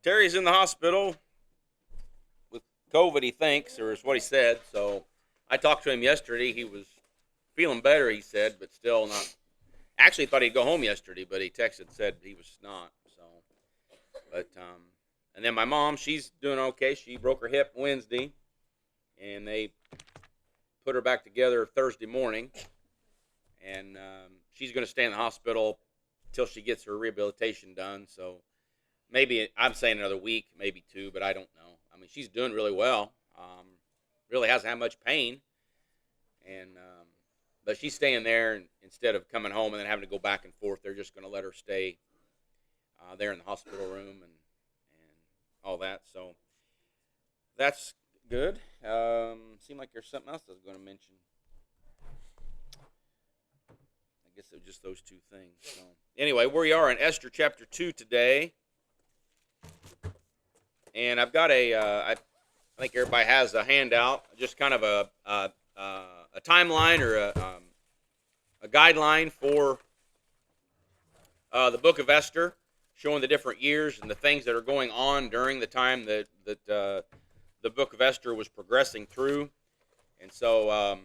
Terry's in the hospital with COVID, he thinks, or is what he said. So I talked to him yesterday. He was feeling better, he said, but still not. Actually, thought he'd go home yesterday, but he texted said he was not. So, but and then my mom, she's doing okay. She broke her hip Wednesday, and they put her back together Thursday morning, and she's going to stay in the hospital until she gets her rehabilitation done. So maybe I'm saying another week, maybe two, but I don't know. I mean, she's doing really well. Really hasn't had much pain, and but she's staying there and instead of coming home and then having to go back and forth. They're just going to let her stay there in the hospital room and all that. So that's good. Seemed like there's something else I was going to mention. I guess it was just those two things. So anyway, we are in Esther chapter 2 today. And I've got I think everybody has a handout, just kind of a timeline or a guideline for the book of Esther, showing the different years and the things that are going on during the time that the book of Esther was progressing through. And so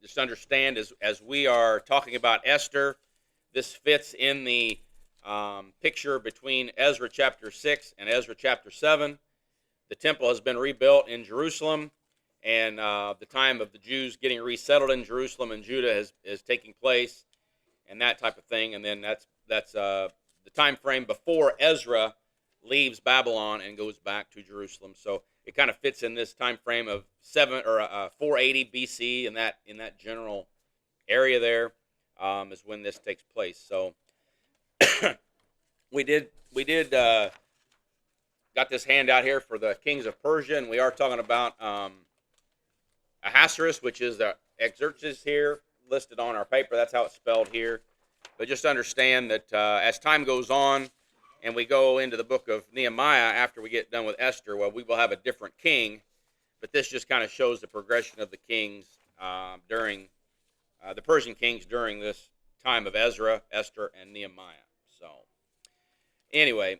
just understand as we are talking about Esther, this fits in the picture between Ezra chapter 6 and Ezra chapter 7. The temple has been rebuilt in Jerusalem, and the time of the Jews getting resettled in Jerusalem and Judah is taking place, and that type of thing. And then that's the time frame before Ezra leaves Babylon and goes back to Jerusalem. So it kind of fits in this time frame of 480 BC, in that general area there is when this takes place. So we did got this handout here for the kings of Persia, and we are talking about Ahasuerus, which is the Xerxes here listed on our paper. That's how it's spelled here. But just understand that as time goes on and we go into the book of Nehemiah after we get done with Esther, well, we will have a different king. But this just kind of shows the progression of the kings during the Persian kings during this time of Ezra, Esther, and Nehemiah. So anyway,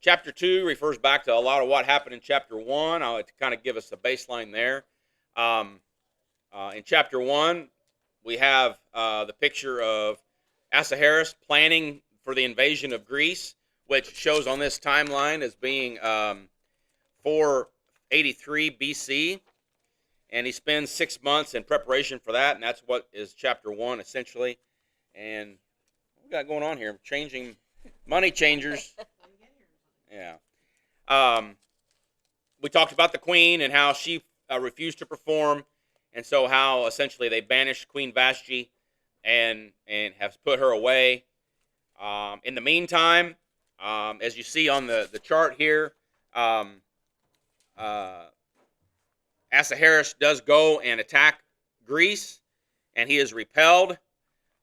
chapter 2 refers back to a lot of what happened in chapter 1. I'll kind of give us a baseline there. In chapter 1, we have the picture of Ahasuerus planning for the invasion of Greece, which shows on this timeline as being 483 BC. And he spends 6 months in preparation for that, and that's what is chapter 1, essentially. And what we got going on here? Changing money changers. Yeah. We talked about the queen and how she refused to perform, and so how essentially they banished Queen Vashti and have put her away. In the meantime, as you see on the chart here, Ahasuerus does go and attack Greece, and he is repelled.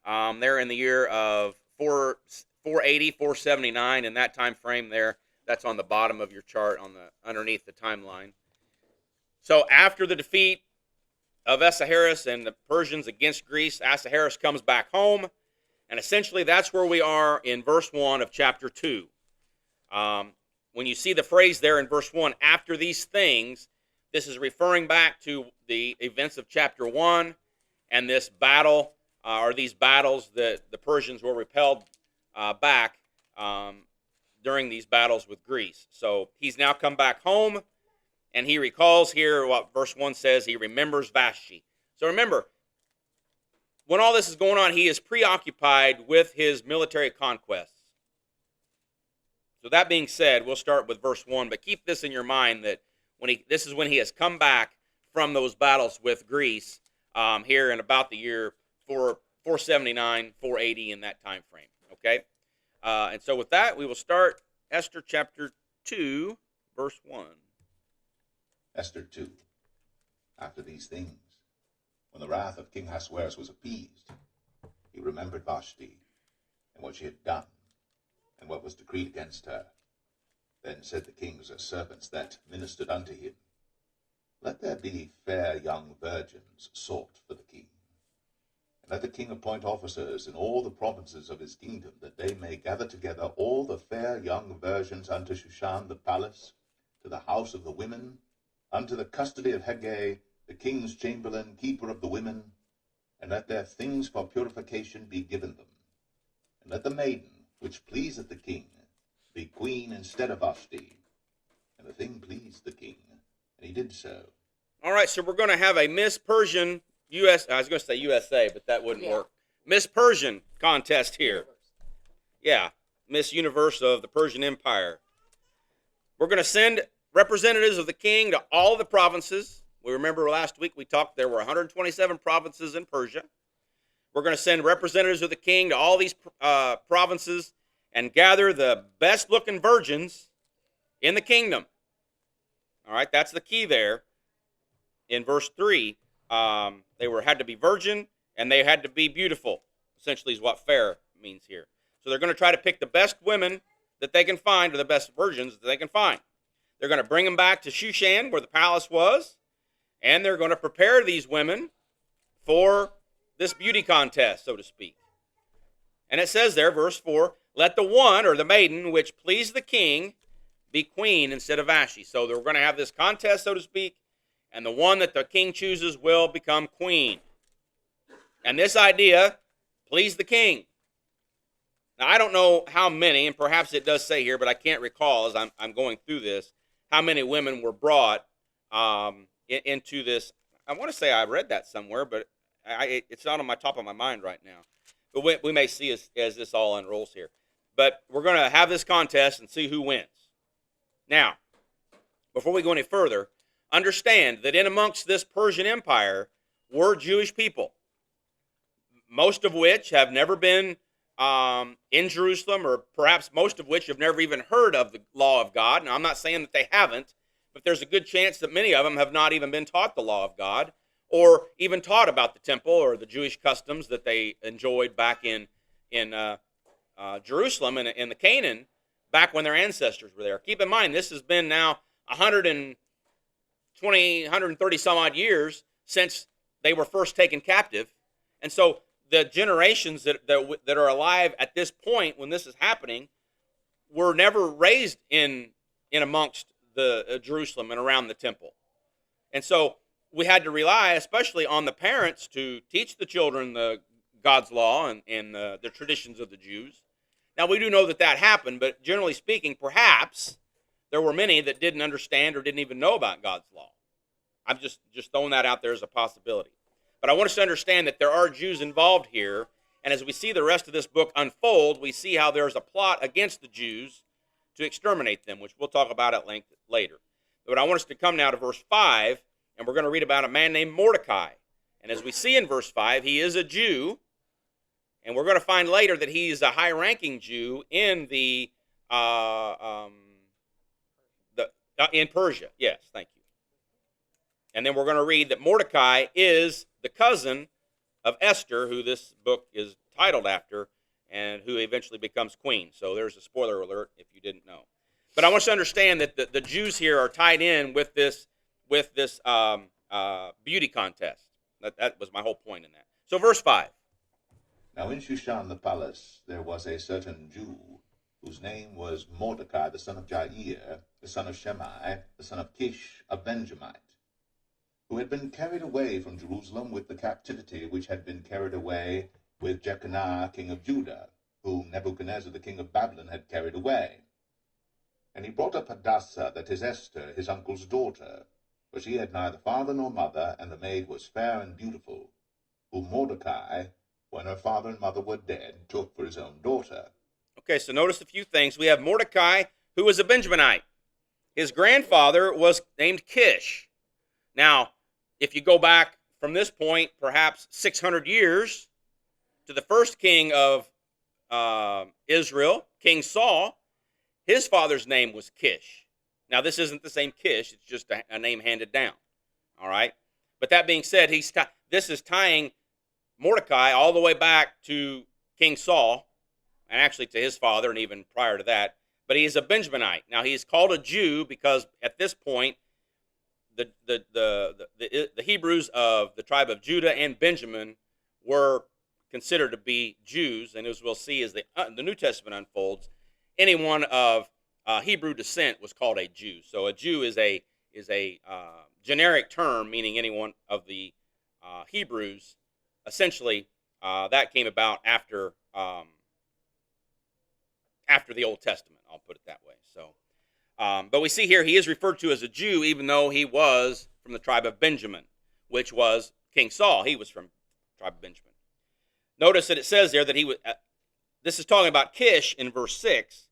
They're in the year of 480, 479, in that time frame there. That's on the bottom of your chart, underneath the timeline. So after the defeat of Ahasuerus and the Persians against Greece, Ahasuerus comes back home, and essentially that's where we are in verse 1 of chapter 2. When you see the phrase there in verse 1, after these things, this is referring back to the events of chapter 1 and this battle, or these battles that the Persians were repelled back during these battles with Greece. So he's now come back home, and he recalls here what verse 1 says. He remembers Vashti. So remember, when all this is going on, he is preoccupied with his military conquests. So that being said, we'll start with verse 1, but keep this in your mind that this is when he has come back from those battles with Greece here in about the year 479, 480, in that time frame. Okay? And so with that, we will start Esther chapter 2, verse 1. Esther 2. After these things, when the wrath of King Ahasuerus was appeased, he remembered Vashti and what she had done, and what was decreed against her. Then said the king's servants that ministered unto him, Let there be fair young virgins sought for the king, And let the king appoint officers in all the provinces of his kingdom, that they may gather together all the fair young virgins unto Shushan the palace, to the house of the women, unto the custody of Haggai, the king's chamberlain, keeper of the women, and let their things for purification be given them. And let the maiden, which pleaseth the king, be queen instead of Vashti. And the thing pleased the king, and he did so. All right, so we're going to have a Miss Persian I was going to say USA, but that wouldn't work. Miss Persian contest here. Yeah, Miss Universe of the Persian Empire. We're going to send representatives of the king to all the provinces. We remember last week we talked there were 127 provinces in Persia. We're going to send representatives of the king to all these provinces and gather the best-looking virgins in the kingdom. All right, that's the key there. In verse 3, they had to be virgin and they had to be beautiful, essentially is what fair means here. So they're going to try to pick the best women that they can find, or the best virgins that they can find. They're going to bring them back to Shushan, where the palace was, and they're going to prepare these women for this beauty contest, so to speak. And it says there, verse 4, let the one, or the maiden, which pleased the king, be queen instead of Vashti. So they're going to have this contest, so to speak, and the one that the king chooses will become queen. And this idea pleased the king. Now, I don't know how many, and perhaps it does say here, but I can't recall as I'm going through this, how many women were brought into this. I want to say I read that somewhere, but it's not on my top of my mind right now. But we may see as this all unrolls here. But we're going to have this contest and see who wins. Now, before we go any further, understand that in amongst this Persian Empire were Jewish people, most of which have never been in Jerusalem, or perhaps most of which have never even heard of the law of God. Now, I'm not saying that they haven't, but there's a good chance that many of them have not even been taught the law of God, or even taught about the temple or the Jewish customs that they enjoyed back in Jerusalem and in the Canaan, back when their ancestors were there. Keep in mind, this has been now 130 some odd years since they were first taken captive. And so the generations that are alive at this point when this is happening were never raised in amongst the Jerusalem and around the temple. And so we had to rely especially on the parents to teach the children God's law and the traditions of the Jews. Now, we do know that happened, but generally speaking, perhaps there were many that didn't understand or didn't even know about God's law. I'm just throwing that out there as a possibility. But I want us to understand that there are Jews involved here, and as we see the rest of this book unfold, we see how there's a plot against the Jews to exterminate them, which we'll talk about at length later. But I want us to come now to verse 5, and we're going to read about a man named Mordecai. And as we see in verse 5, he is a Jew, and we're going to find later that he's a high-ranking Jew in in Persia. Yes, thank you. And then we're going to read that Mordecai is the cousin of Esther, who this book is titled after, and who eventually becomes queen. So there's a spoiler alert if you didn't know. But I want you to understand that the Jews here are tied in with this beauty contest. That was my whole point in that. So verse 5. Now in Shushan the palace there was a certain Jew, whose name was Mordecai, the son of Jair, the son of Shemai, the son of Kish, a Benjamite, who had been carried away from Jerusalem with the captivity which had been carried away with Jeconiah king of Judah, whom Nebuchadnezzar the king of Babylon had carried away. And he brought up Hadassah, that is Esther, his uncle's daughter, for she had neither father nor mother, and the maid was fair and beautiful, whom Mordecai, when her father and mother were dead, took for his own daughter. Okay, so notice a few things. We have Mordecai, who was a Benjaminite. His grandfather was named Kish. Now, if you go back from this point, perhaps 600 years, to the first king of Israel, King Saul, his father's name was Kish. Now, this isn't the same Kish. It's just a name handed down. All right? But that being said, this is tying Mordecai all the way back to King Saul, and actually to his father, and even prior to that. But he is a Benjaminite. Now, he is called a Jew because at this point, the Hebrews of the tribe of Judah and Benjamin were considered to be Jews, and as we'll see as the New Testament unfolds, anyone of Hebrew descent was called a Jew. So a Jew is a generic term meaning anyone of the Hebrews. Essentially, that came about after the Old Testament. I'll put it that way. So, but we see here he is referred to as a Jew, even though he was from the tribe of Benjamin, which was King Saul. He was from the tribe of Benjamin. Notice that it says there that he was. This is talking about Kish in verse 6.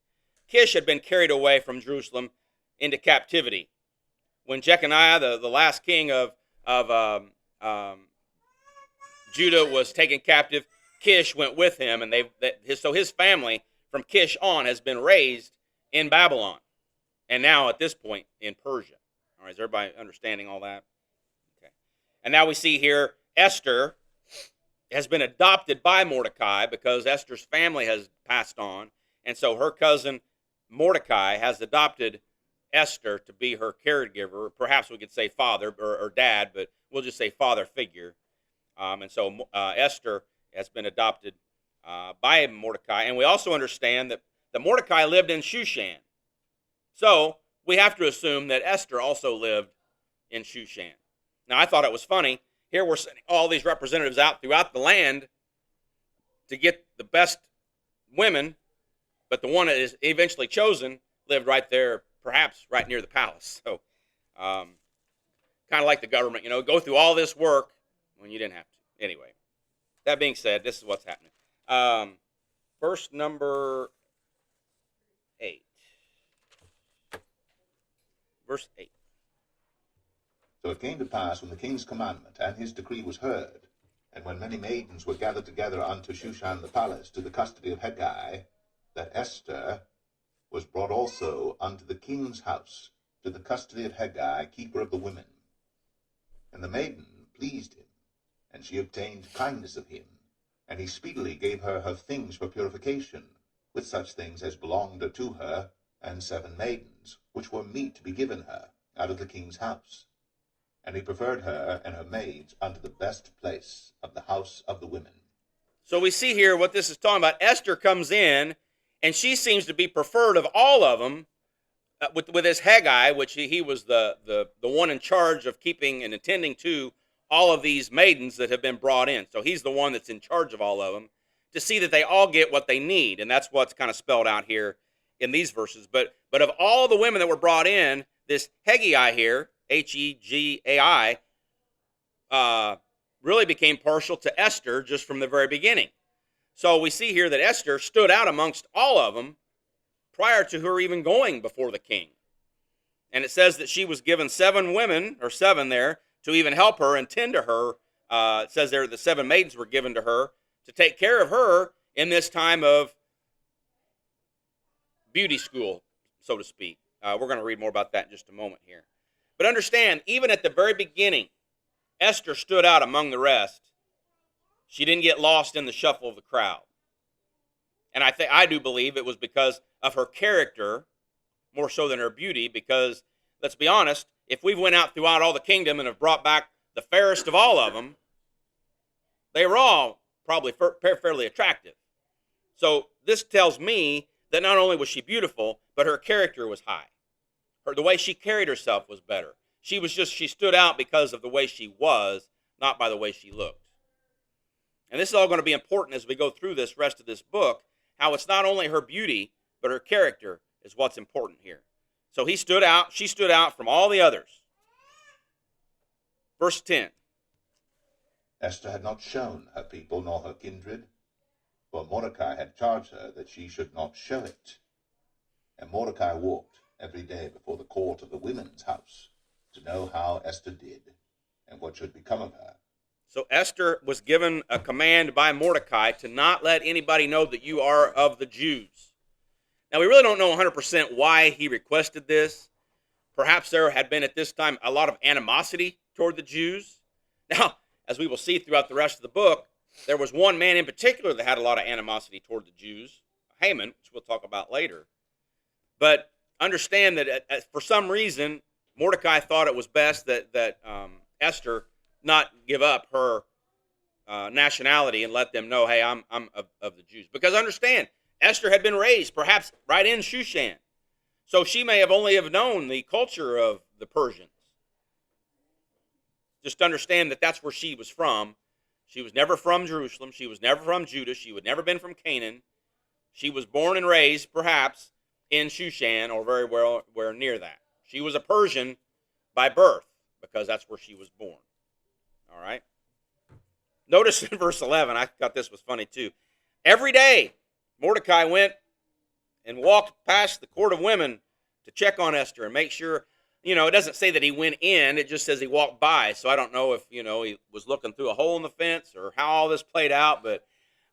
Kish had been carried away from Jerusalem into captivity. When Jeconiah, the last king of Judah, was taken captive, Kish went with him, and so his family from Kish on has been raised in Babylon, and now at this point in Persia. All right, is everybody understanding all that? Okay. And now we see here Esther has been adopted by Mordecai because Esther's family has passed on, and so her cousin Mordecai has adopted Esther to be her caregiver. Perhaps we could say father or dad, but we'll just say father figure. And so Esther has been adopted by Mordecai. And we also understand that Mordecai lived in Shushan. So we have to assume that Esther also lived in Shushan. Now, I thought it was funny. Here we're sending all these representatives out throughout the land to get the best women, but the one that is eventually chosen lived right there, perhaps right near the palace. So kind of like the government, go through all this work when you didn't have to. Anyway, that being said, this is what's happening. Verse number 8. Verse 8. So it came to pass, when the king's commandment and his decree was heard, and when many maidens were gathered together unto Shushan the palace to the custody of Hegai, that Esther was brought also unto the king's house to the custody of Hegai, keeper of the women. And the maiden pleased him, and she obtained kindness of him, and he speedily gave her her things for purification, with such things as belonged to her, and 7 maidens, which were meet to be given her out of the king's house. And he preferred her and her maids unto the best place of the house of the women. So we see here what this is talking about. Esther comes in, and she seems to be preferred of all of them, with this Hegai, which he was the one in charge of keeping and attending to all of these maidens that have been brought in. So he's the one that's in charge of all of them, to see that they all get what they need, and that's what's kind of spelled out here in these verses. But of all the women that were brought in, this Hegai here, Hegai, really became partial to Esther just from the very beginning. So we see here that Esther stood out amongst all of them prior to her even going before the king. And it says that she was given 7 women, or 7 there, to even help her and tend to her. It says there the 7 maidens were given to her to take care of her in this time of beauty school, so to speak. We're going to read more about that in just a moment here. But understand, even at the very beginning, Esther stood out among the rest. She didn't get lost in the shuffle of the crowd. And I do believe it was because of her character, more so than her beauty, because, let's be honest, if we went out throughout all the kingdom and have brought back the fairest of all of them, they were all probably fairly attractive. So this tells me that not only was she beautiful, but her character was high. The way she carried herself was better. She stood out because of the way she was, not by the way she looked. And this is all going to be important as we go through this rest of this book, how it's not only her beauty, but her character is what's important here. So she stood out from all the others. Verse 10. Esther had not shown her people nor her kindred, for Mordecai had charged her that she should not show it. And Mordecai walked every day before the court of the women's house to know how Esther did and what should become of her. So Esther was given a command by Mordecai to not let anybody know that you are of the Jews. Now, we really don't know 100% why he requested this. Perhaps there had been at this time a lot of animosity toward the Jews. Now, as we will see throughout the rest of the book, there was one man in particular that had a lot of animosity toward the Jews, Haman, which we'll talk about later. But understand that for some reason, Mordecai thought it was best that Esther not give up her nationality and let them know, hey, I'm of the Jews. Because understand, Esther had been raised perhaps right in Shushan. So she may have only have known the culture of the Persians. Just understand that that's where she was from. She was never from Jerusalem. She was never from Judah. She had never been from Canaan. She was born and raised perhaps in Shushan or very well where near that. She was a Persian by birth because that's where she was born. All right. Notice in verse 11, I thought this was funny too. Every day, Mordecai went and walked past the court of women to check on Esther and make sure, it doesn't say that he went in, it just says he walked by. So I don't know if, he was looking through a hole in the fence or how all this played out, but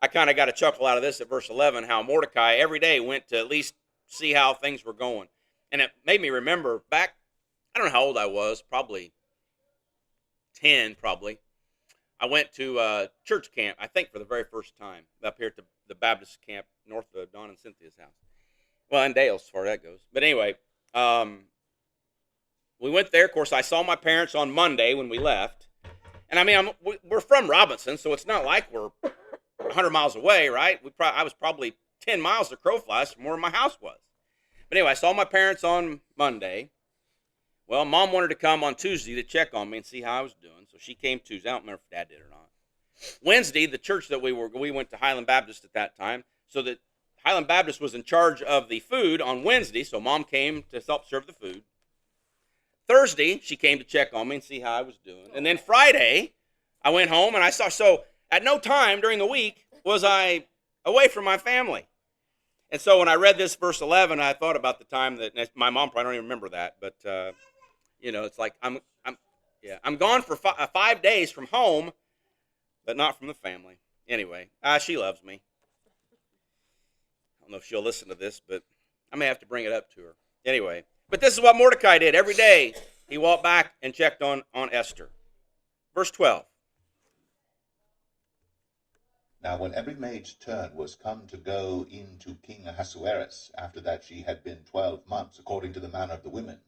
I kind of got a chuckle out of this at verse 11, how Mordecai every day went to at least see how things were going. And it made me remember back, I don't know how old I was, probably 10 probably. I went to church camp, I think for the very first time, up here at the Baptist camp north of Don and Cynthia's house. Well, and Dale's as far as that goes. But anyway, we went there. Of course, I saw my parents on Monday when we left. And I mean, we're from Robinson, so it's not like we're 100 miles away, right? I was probably 10 miles to crow flies from where my house was. But anyway, I saw my parents on Monday. Well, Mom wanted to come on Tuesday to check on me and see how I was doing. So she came Tuesday. I don't remember if Dad did or not. Wednesday, the church that we went to Highland Baptist at that time. So that Highland Baptist was in charge of the food on Wednesday. So Mom came to help serve the food. Thursday, she came to check on me and see how I was doing. And then Friday, I went home and I saw. So at no time during the week was I away from my family. And so when I read this verse 11, I thought about the time that my mom probably don't even remember that, but it's like I'm gone for 5 days from home, but not from the family. Anyway, she loves me. I don't know if she'll listen to this, but I may have to bring it up to her. Anyway, but this is what Mordecai did every day. He walked back and checked on Esther. Verse 12. Now when every maid's turn was come to go in to King Ahasuerus, after that she had been 12 months, according to the manner of the women,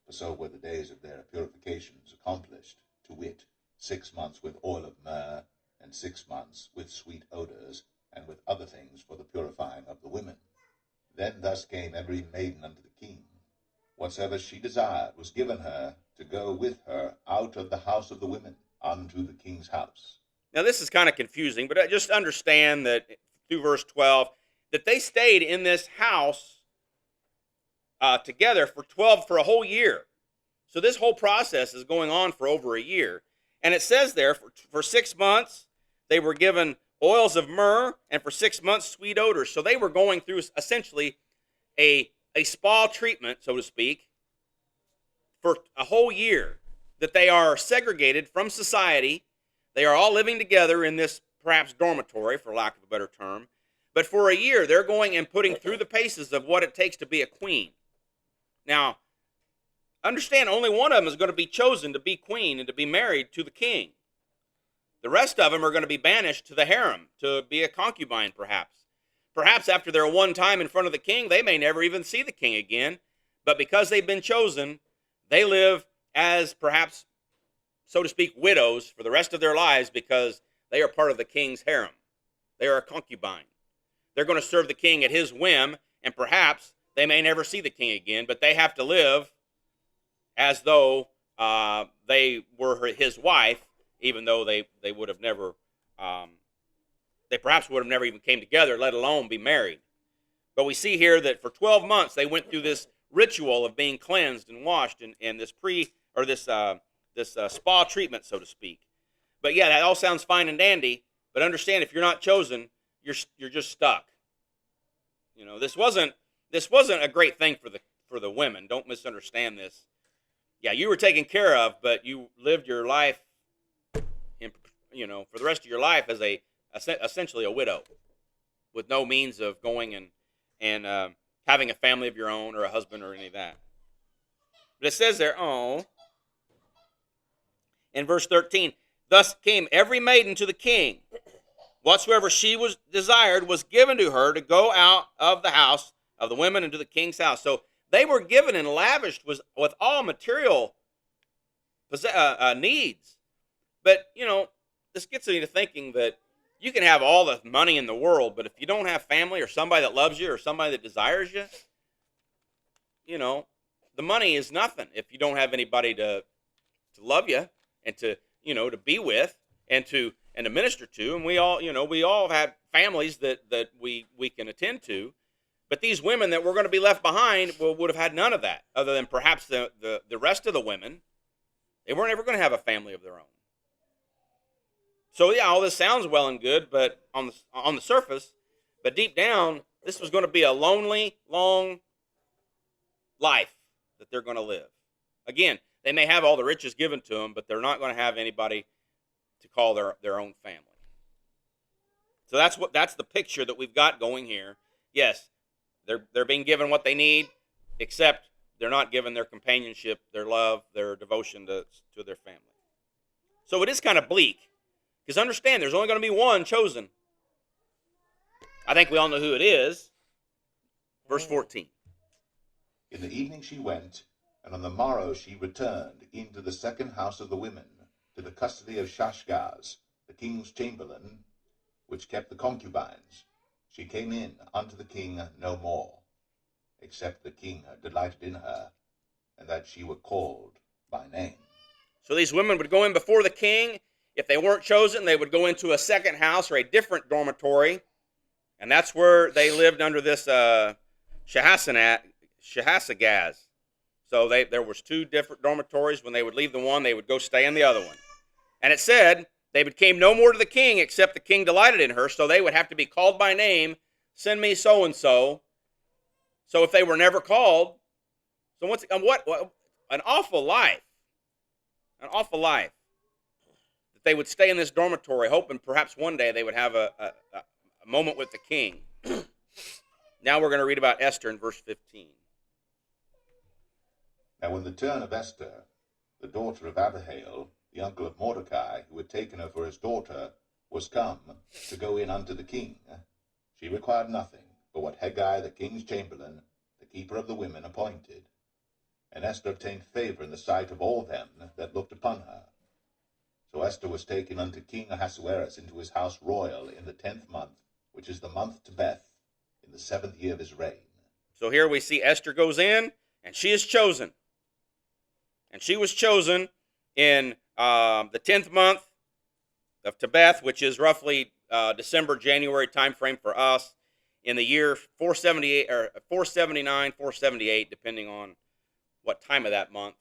for so were the days of their purifications accomplished, to wit, 6 months with oil of myrrh, and 6 months with sweet odors, and with other things for the purifying of the women. Then thus came every maiden unto the king. Whatsoever she desired was given her to go with her out of the house of the women unto the king's house. Now, this is kind of confusing, but just understand that through verse 12, that they stayed in this house together for a whole year. So this whole process is going on for over a year. And it says there, for 6 months, they were given oils of myrrh, and for 6 months, sweet odors. So they were going through essentially a spa treatment, so to speak, for a whole year, that they are segregated from society. They are all living together in this perhaps dormitory, for lack of a better term. But for a year, they're going and putting through the paces of what it takes to be a queen. Now, understand, only one of them is going to be chosen to be queen and to be married to the king. The rest of them are going to be banished to the harem, to be a concubine perhaps. Perhaps after their one time in front of the king, they may never even see the king again. But because they've been chosen, they live as perhaps, so to speak, widows for the rest of their lives because they are part of the king's harem. They are a concubine. They're going to serve the king at his whim, and perhaps they may never see the king again, but they have to live as though they were his wife, even though they would have never, they perhaps would have never even came together, let alone be married. But we see here that for 12 months they went through this ritual of being cleansed and washed and this spa treatment, so to speak. But yeah, that all sounds fine and dandy. But understand, if you're not chosen, you're just stuck. This wasn't a great thing for the women. Don't misunderstand this. Yeah, you were taken care of, but you lived your life for the rest of your life as essentially a widow, with no means of going and having a family of your own or a husband or any of that. But it says there, in verse 13, thus came every maiden to the king. Whatsoever she was desired was given to her to go out of the house of the women into the king's house. So they were given and lavished with all material needs. But, this gets me to thinking that you can have all the money in the world, but if you don't have family or somebody that loves you or somebody that desires you, you know, the money is nothing if you don't have anybody to love you and to to be with and to minister to. And we all have families that we can attend to, but these women that were going to be left behind would have had none of that, other than perhaps the rest of the women. They weren't ever going to have a family of their own. So yeah, all this sounds well and good, but on the surface, but deep down, this was going to be a lonely, long life that they're going to live. Again, they may have all the riches given to them, but they're not going to have anybody to call their own family. So that's the picture that we've got going here. Yes, they're being given what they need, except they're not given their companionship, their love, their devotion to their family. So it is kind of bleak, because understand, there's only going to be one chosen. I think we all know who it is. Verse 14. In the evening she went, and on the morrow she returned into the second house of the women, to the custody of Shashgaz, the king's chamberlain, which kept the concubines. She came in unto the king no more, except the king delighted in her, and that she were called by name. So these women would go in before the king. If they weren't chosen, they would go into a second house or a different dormitory, and that's where they lived under this Shahasagaz. So there was two different dormitories. When they would leave the one, they would go stay in the other one. And it said they came no more to the king, except the king delighted in her. So they would have to be called by name. Send me so and so. So if they were never called, so what an awful life, an awful life. That they would stay in this dormitory, hoping perhaps one day they would have a moment with the king. Now we're going to read about Esther in verse 15. Now when the turn of Esther, the daughter of Abihail, the uncle of Mordecai, who had taken her for his daughter, was come to go in unto the king, she required nothing but what Hegai, the king's chamberlain, the keeper of the women, appointed. And Esther obtained favor in the sight of all them that looked upon her. So Esther was taken unto King Ahasuerus into his house royal in the 10th month, which is the month Tebeth, in the 7th year of his reign. So here we see Esther goes in, and she is chosen. And she was chosen in the 10th month of Tebeth, which is roughly December, January time frame for us, in the year 478 or 479, 478, depending on what time of that month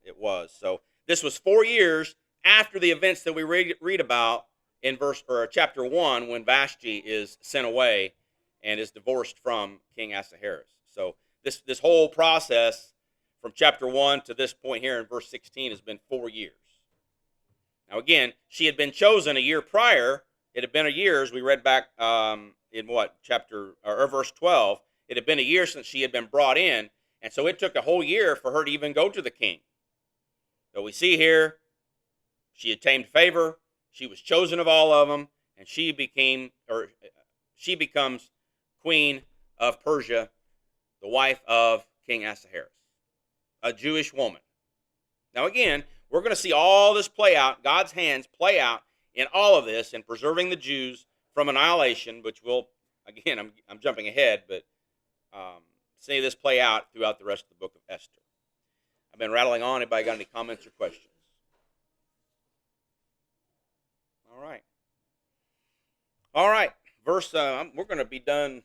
it was. So this was 4 years after the events that we read about in chapter 1, when Vashti is sent away and is divorced from King Ahasuerus. So this whole process from chapter 1 to this point here in verse 16 has been 4 years. Now again, she had been chosen a year prior. It had been a year, as we read back in verse 12. It had been a year since she had been brought in, and so it took a whole year for her to even go to the king. So we see here, she attained favor. She was chosen of all of them, and she becomes queen of Persia, the wife of King Ahasuerus, a Jewish woman. Now again, we're going to see all this play out, God's hands play out in all of this, in preserving the Jews from annihilation, which will, again, I'm jumping ahead, but see this play out throughout the rest of the book of Esther. I've been rattling on. Anybody got any comments or questions? All right. We're going to be done.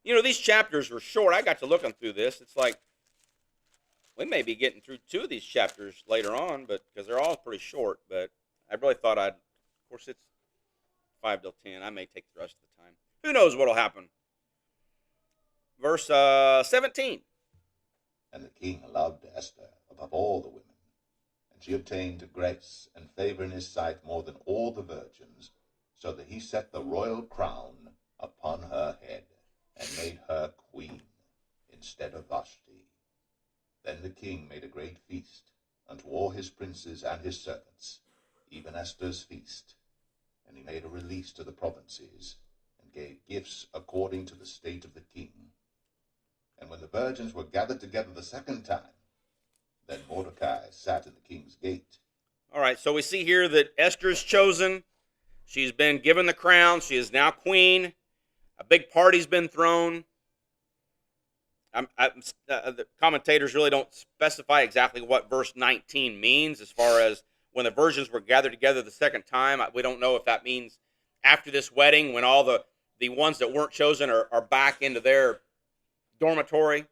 These chapters were short. I got to looking through this. It's like we may be getting through 2 of these chapters later on, but because they're all pretty short. But I really thought of course, it's 5 till 10. I may take the rest of the time. Who knows what will happen? Verse 17. And the king loved Esther above all the women, and she obtained grace and favor in his sight more than all the virgins, so that he set the royal crown upon her head, and made her queen instead of Vashti. Then the king made a great feast unto all his princes and his servants, even Esther's feast. And he made a release to the provinces, and gave gifts according to the state of the king. And when the virgins were gathered together the second time, then Mordecai sat in the king's gate. All right, so we see here that Esther is chosen. She's been given the crown. She is now queen. A big party's been thrown. The commentators really don't specify exactly what verse 19 means as far as when the virgins were gathered together the second time. We don't know if that means after this wedding when all the ones that weren't chosen are back into their dormitory.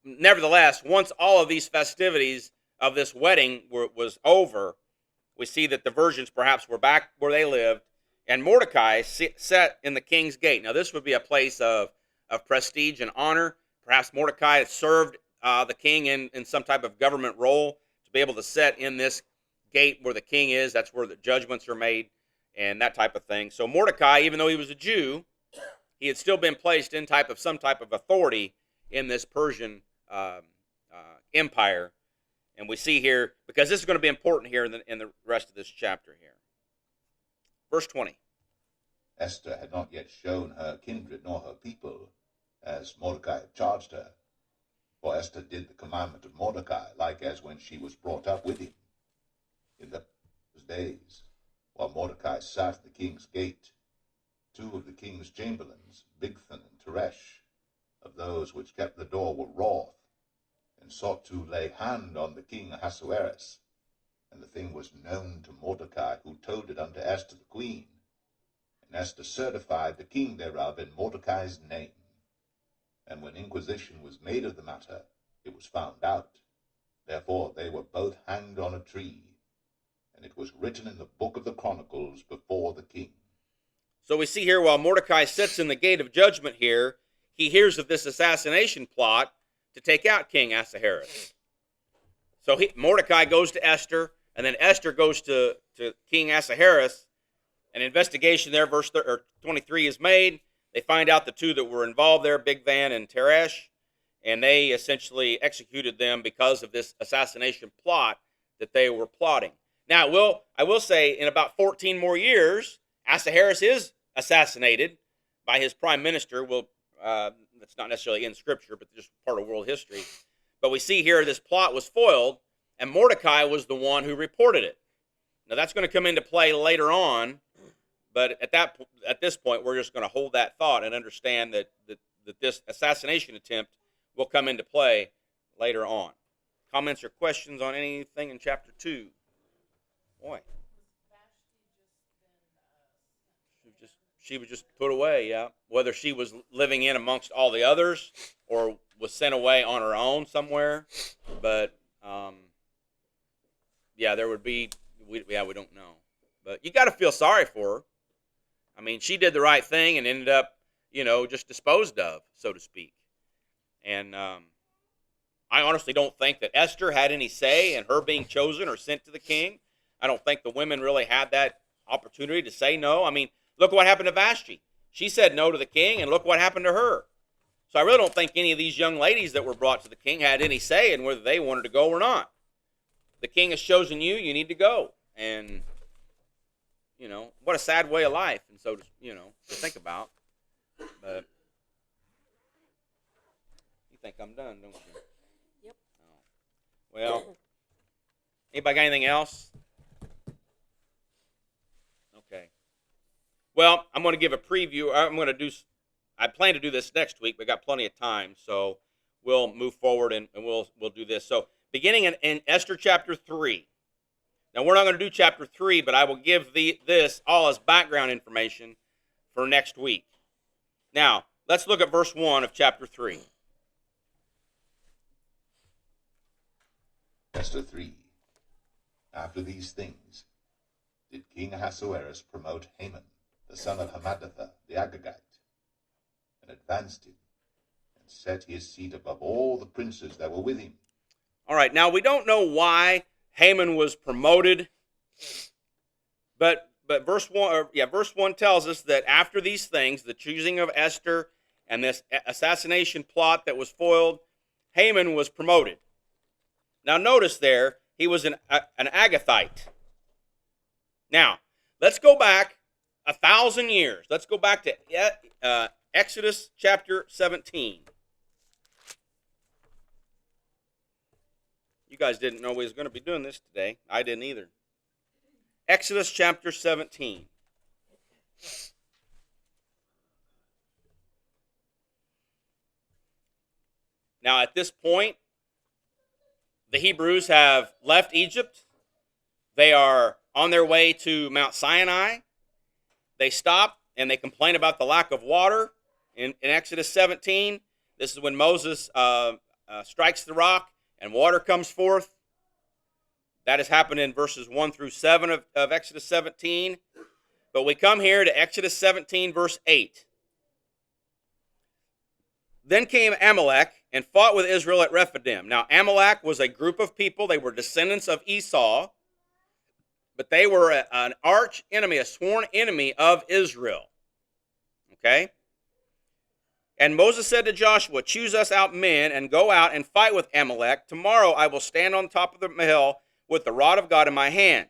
Nevertheless, once all of these festivities of this wedding was over, we see that the virgins perhaps were back where they lived, and Mordecai sat in the king's gate. Now, this would be a place of prestige and honor. Perhaps Mordecai had served the king in some type of government role to be able to sit in this gate where the king is. That's where the judgments are made and that type of thing. So Mordecai, even though he was a Jew, he had still been placed in some type of authority in this Persian empire. And we see here, because this is going to be important here in the rest of this chapter here. Verse 20. Esther had not yet shown her kindred nor her people, as Mordecai had charged her. For Esther did the commandment of Mordecai, like as when she was brought up with him. In those days, while Mordecai sat at the king's gate, two of the king's chamberlains, Bigthan and Teresh, of those which kept the door, were wroth, and sought to lay hand on the king Ahasuerus. And the thing was known to Mordecai, who told it unto Esther the queen. And Esther certified the king thereof in Mordecai's name. And when inquisition was made of the matter, it was found out. Therefore they were both hanged on a tree. And it was written in the book of the Chronicles before the king. So we see here, while Mordecai sits in the gate of judgment here, he hears of this assassination plot to take out King Ahasuerus. So Mordecai goes to Esther, and then Esther goes to King Ahasuerus. An investigation there, verse 23, is made. They find out the two that were involved there, Bigthan and Teresh, and they essentially executed them because of this assassination plot that they were plotting. Now, I will say, in about 14 more years, Ahasuerus is assassinated by his prime minister. That's not necessarily in Scripture, but just part of world history. But we see here this plot was foiled, and Mordecai was the one who reported it. Now, that's going to come into play later on, but at this point, we're just going to hold that thought and understand that this assassination attempt will come into play later on. Comments or questions on anything in chapter 2? Boy. She was just put away, yeah. Whether she was living in amongst all the others or was sent away on her own somewhere. But, yeah, there would be, we don't know. But you got to feel sorry for her. I mean, she did the right thing and ended up, just disposed of, so to speak. And I honestly don't think that Esther had any say in her being chosen or sent to the king. I don't think the women really had that opportunity to say no. I mean, look what happened to Vashti. She said no to the king, and look what happened to her. So I really don't think any of these young ladies that were brought to the king had any say in whether they wanted to go or not. The king has chosen you, you need to go. And, what a sad way of life, and so, to think about. But you think I'm done, don't you? Yep. Oh. Well, anybody got anything else? Okay. Well, I'm going to give a preview. I plan to do this next week. We've got plenty of time, so we'll move forward and we'll do this. So beginning in Esther chapter 3. Now, we're not going to do chapter 3, but I will give this all as background information for next week. Now, let's look at verse 1 of chapter 3. Esther 3. After these things, did King Ahasuerus promote Haman, the son of Hammedatha, the Agagite, and advanced him, and set his seat above all the princes that were with him. All right, now we don't know why Haman was promoted, but verse 1 tells us that after these things, the choosing of Esther and this assassination plot that was foiled, Haman was promoted. Now notice there, he was an Agathite. Now, let's go back 1,000 years. Let's go back to Exodus chapter 17. You guys didn't know we was going to be doing this today. I didn't either. Exodus chapter 17. Now, at this point, the Hebrews have left Egypt. They are on their way to Mount Sinai. They stop and they complain about the lack of water in Exodus 17. This is when Moses strikes the rock and water comes forth. That has happened in verses 1 through 7 of Exodus 17. But we come here to Exodus 17, verse 8. Then came Amalek and fought with Israel at Rephidim. Now, Amalek was a group of people. They were descendants of Esau, but they were an arch enemy, a sworn enemy of Israel. Okay? And Moses said to Joshua, choose us out men and go out and fight with Amalek. Tomorrow I will stand on top of the hill with the rod of God in my hand.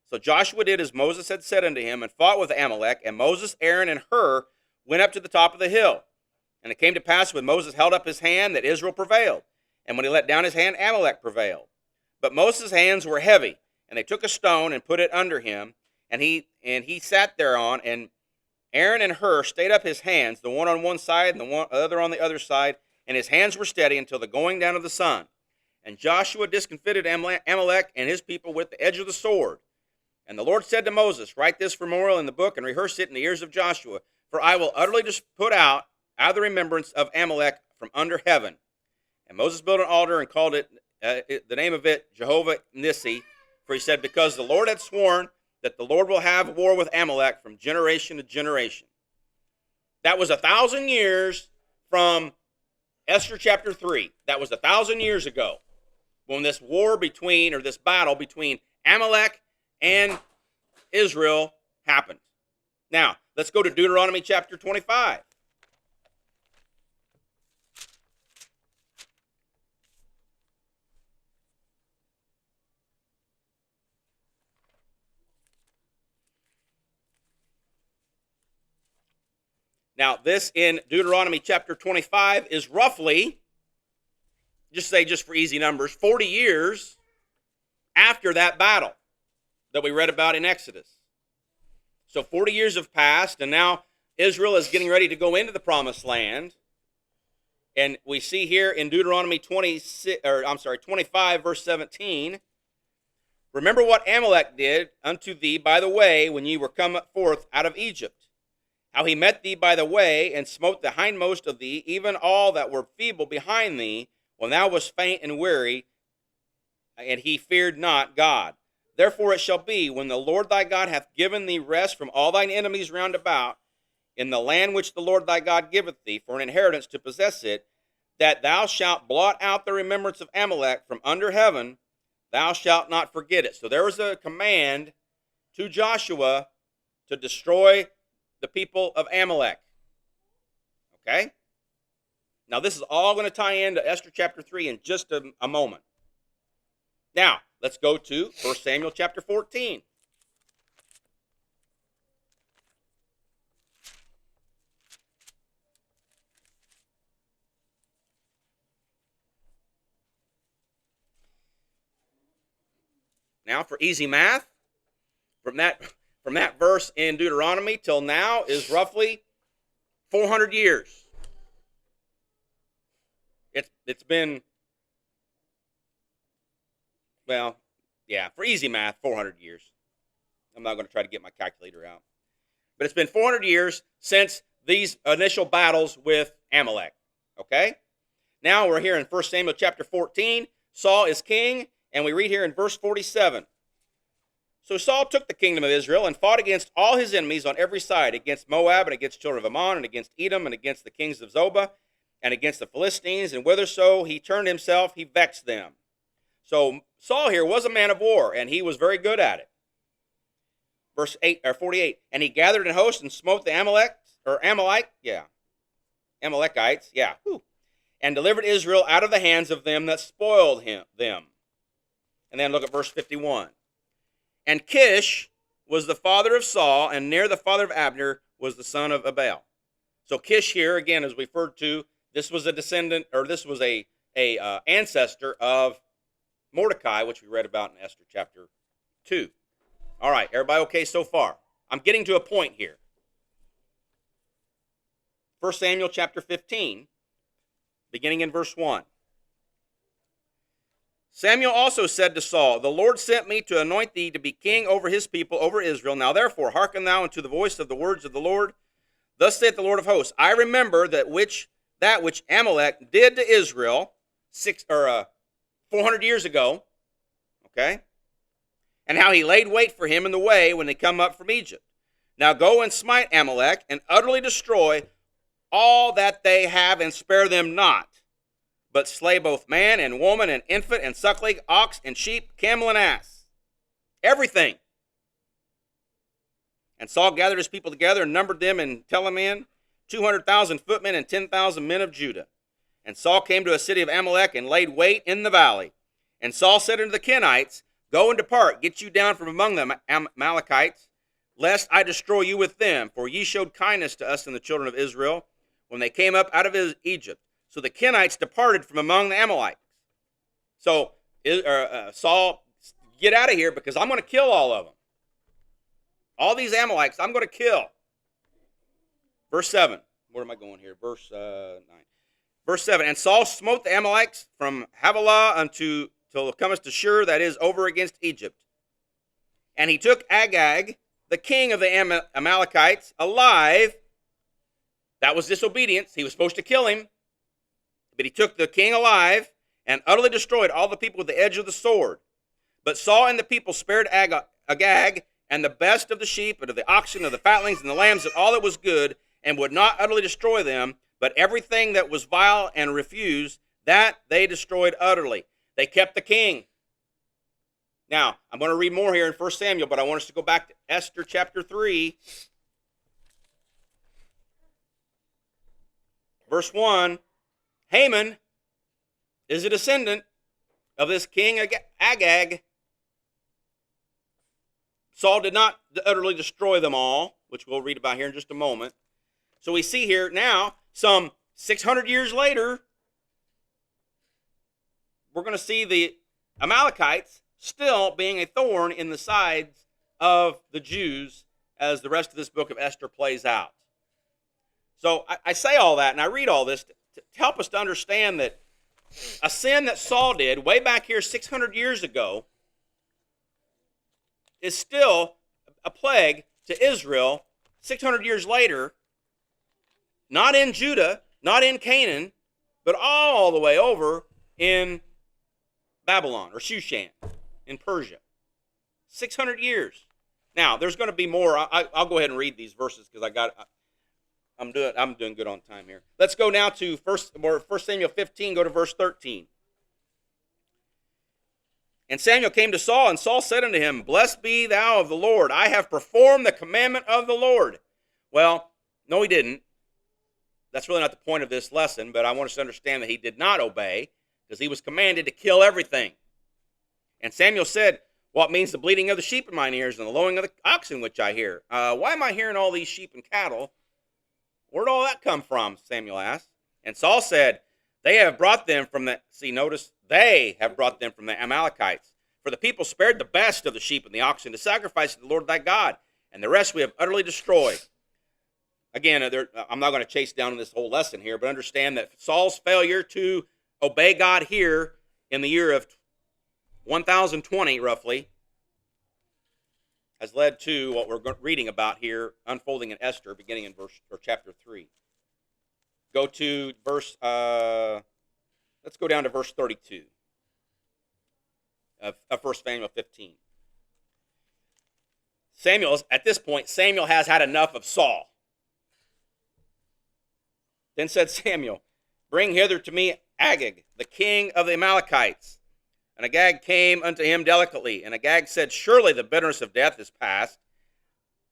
So Joshua did as Moses had said unto him and fought with Amalek. And Moses, Aaron, and Hur went up to the top of the hill. And it came to pass when Moses held up his hand that Israel prevailed. And when he let down his hand, Amalek prevailed. But Moses' hands were heavy. And they took a stone and put it under him. And he sat thereon. And Aaron and Hur stayed up his hands, the one on one side and the other on the other side. And his hands were steady until the going down of the sun. And Joshua discomfited Amalek and his people with the edge of the sword. And the Lord said to Moses, write this for memorial in the book and rehearse it in the ears of Joshua. For I will utterly just put out of the remembrance of Amalek from under heaven. And Moses built an altar and called it, the name of it, Jehovah Nissi. For he said, because the Lord had sworn that the Lord will have war with Amalek from generation to generation. That was 1,000 years from Esther chapter 3. That was 1,000 years ago when this war between, or this battle between Amalek and Israel happened. Now, let's go to Deuteronomy chapter 25. Now, this in Deuteronomy chapter 25 is roughly, just for easy numbers, 40 years after that battle that we read about in Exodus. So 40 years have passed, and now Israel is getting ready to go into the promised land. And we see here in Deuteronomy 25, verse 17, remember what Amalek did unto thee by the way when ye were come forth out of Egypt. How he met thee by the way, and smote the hindmost of thee, even all that were feeble behind thee, when thou wast faint and weary, and he feared not God. Therefore it shall be, when the Lord thy God hath given thee rest from all thine enemies round about, in the land which the Lord thy God giveth thee for an inheritance to possess it, that thou shalt blot out the remembrance of Amalek from under heaven, thou shalt not forget it. So there was a command to Joshua to destroy the people of Amalek. Okay? Now, this is all going to tie into Esther chapter 3 in just a moment. Now, let's go to 1 Samuel chapter 14. Now, for easy math, from that verse in Deuteronomy till now is roughly 400 years. It's been, well, yeah, for easy math, 400 years. I'm not going to try to get my calculator out. But it's been 400 years since these initial battles with Amalek. Okay? Now we're here in 1 Samuel chapter 14. Saul is king, and we read here in verse 47. So Saul took the kingdom of Israel and fought against all his enemies on every side, against Moab and against children of Ammon and against Edom and against the kings of Zobah and against the Philistines, and whitherso he turned himself, he vexed them. So Saul here was a man of war, and he was very good at it. Verse 48, and he gathered in hosts and smote the Amalekites, and delivered Israel out of the hands of them that spoiled them. And then look at verse 51. And Kish was the father of Saul, and Ner the father of Abner was the son of Abel. So Kish here, again, is referred to, this was a descendant, or this was a ancestor of Mordecai, which we read about in Esther chapter 2. All right, everybody okay so far? I'm getting to a point here. 1 Samuel chapter 15, beginning in verse 1. Samuel also said to Saul, the Lord sent me to anoint thee to be king over his people, over Israel. Now therefore, hearken thou unto the voice of the words of the Lord. Thus saith the Lord of hosts, I remember that which Amalek did to Israel 400 years ago, okay, and how he laid wait for him in the way when they come up from Egypt. Now go and smite Amalek and utterly destroy all that they have and spare them not, but slay both man and woman and infant and suckling, ox and sheep, camel and ass, everything. And Saul gathered his people together and numbered them in Telaman, 200,000 footmen and 10,000 men of Judah. And Saul came to a city of Amalek and laid wait in the valley. And Saul said unto the Kenites, go and depart, get you down from among the Amalekites, lest I destroy you with them. For ye showed kindness to us and the children of Israel when they came up out of Egypt. So the Kenites departed from among the Amalekites. So Saul, get out of here because I'm going to kill all of them. All these Amalekites, I'm going to kill. Verse 7. Where am I going here? Verse 9. Verse 7. And Saul smote the Amalekites from Havilah unto till it cometh to Shur, that is, over against Egypt. And he took Agag, the king of the Amalekites, alive. That was disobedience. He was supposed to kill him. But he took the king alive and utterly destroyed all the people with the edge of the sword. But Saul and the people spared Agag and the best of the sheep and of the oxen, of the fatlings and the lambs, and all that was good, and would not utterly destroy them, but everything that was vile and refused, that they destroyed utterly. They kept the king. Now, I'm going to read more here in 1 Samuel, but I want us to go back to Esther chapter 3. Verse 1, Haman is a descendant of this king Agag. Saul did not utterly destroy them all, which we'll read about here in just a moment. So we see here now, some 600 years later, we're going to see the Amalekites still being a thorn in the sides of the Jews as the rest of this book of Esther plays out. So I say all that and I read all this to help us to understand that a sin that Saul did way back here 600 years ago is still a plague to Israel 600 years later, not in Judah, not in Canaan, but all the way over in Babylon or Shushan in Persia. 600 years. Now, there's going to be more. I'll go ahead and read these verses because I'm doing good on time here. Let's go now to 1 Samuel 15, go to verse 13. And Samuel came to Saul, and Saul said unto him, Blessed be thou of the Lord. I have performed the commandment of the Lord. Well, no, he didn't. That's really not the point of this lesson, but I want us to understand that he did not obey because he was commanded to kill everything. And Samuel said, What means the bleating of the sheep in mine ears and the lowing of the oxen which I hear? Why am I hearing all these sheep and cattle? Where'd all that come from? Samuel asked. And Saul said, They have brought them from the, they have brought them from the Amalekites. For the people spared the best of the sheep and the oxen to sacrifice to the Lord thy God, and the rest we have utterly destroyed. Again, I'm not going to chase down this whole lesson here, but understand that Saul's failure to obey God here in the year of 1020, roughly, has led to what we're reading about here, unfolding in Esther, beginning in chapter 3. Go to let's go down to verse 32 of 1 Samuel 15. At this point, Samuel has had enough of Saul. Then said Samuel, Bring hither to me Agag, the king of the Amalekites. And Agag came unto him delicately. And Agag said, Surely the bitterness of death is past.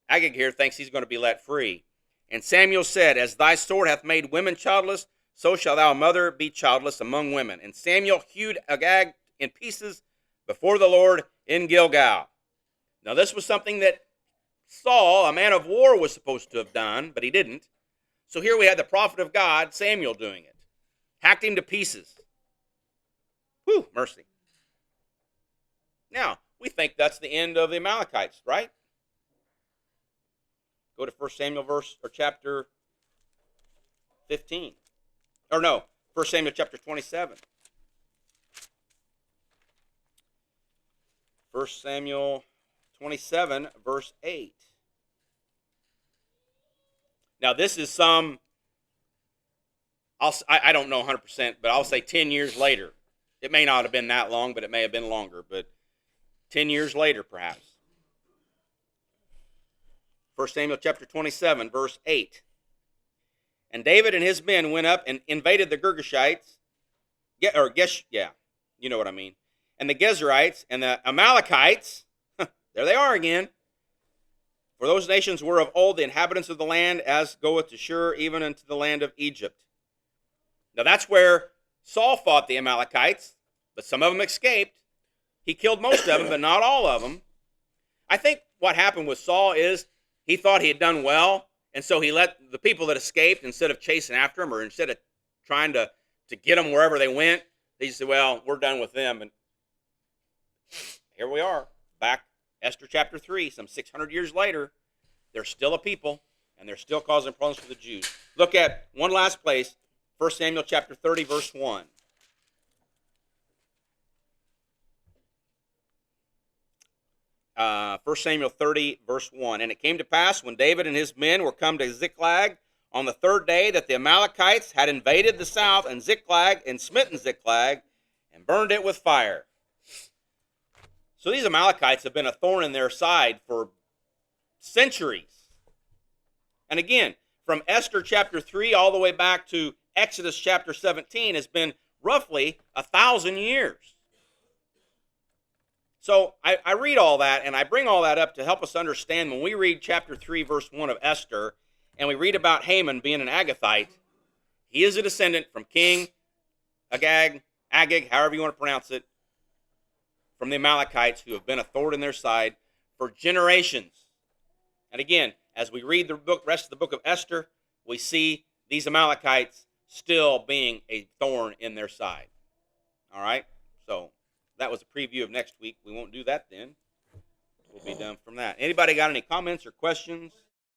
Agag here thinks he's going to be let free. And Samuel said, As thy sword hath made women childless, so shall thou mother be childless among women. And Samuel hewed Agag in pieces before the Lord in Gilgal. Now this was something that Saul, a man of war, was supposed to have done, but he didn't. So here we had the prophet of God, Samuel, doing it. Hacked him to pieces. Whew, mercy. Now, we think that's the end of the Amalekites, right? Go to 1 Samuel chapter 15. Or no, 1 Samuel chapter 27. 1 Samuel 27, verse 8. Now, this is I don't know 100%, but I'll say 10 years later. It may not have been that long, but it may have been longer. But 10 years later, perhaps. 1 Samuel chapter 27, verse 8. And David and his men went up and invaded the Girgashites, you know what I mean, and the Gezerites and the Amalekites. There they are again. For those nations were of old the inhabitants of the land, as goeth to Shur, even unto the land of Egypt. Now that's where Saul fought the Amalekites, but some of them escaped. He killed most of them, but not all of them. I think what happened with Saul is he thought he had done well, and so he let the people that escaped, instead of chasing after them or instead of trying to get them wherever they went, they said, well, we're done with them. And here we are, back Esther chapter 3, some 600 years later. They're still a people, and they're still causing problems for the Jews. Look at one last place, 1 Samuel chapter 30, verse 1. 1 Samuel 30, verse 1. And it came to pass, when David and his men were come to Ziklag on the third day, that the Amalekites had invaded the south and Ziklag, and smitten Ziklag, and burned it with fire. So these Amalekites have been a thorn in their side for centuries. And again, from Esther chapter 3 all the way back to Exodus chapter 17 has been roughly 1,000 years. So I read all that, and I bring all that up to help us understand when we read chapter 3, verse 1 of Esther, and we read about Haman being an Agathite. He is a descendant from King Agag, however you want to pronounce it, from the Amalekites, who have been a thorn in their side for generations. And again, as we read the rest of the book of Esther, we see these Amalekites still being a thorn in their side. All right? So that was a preview of next week. We won't do that then. We'll be done from that. Anybody got any comments or questions?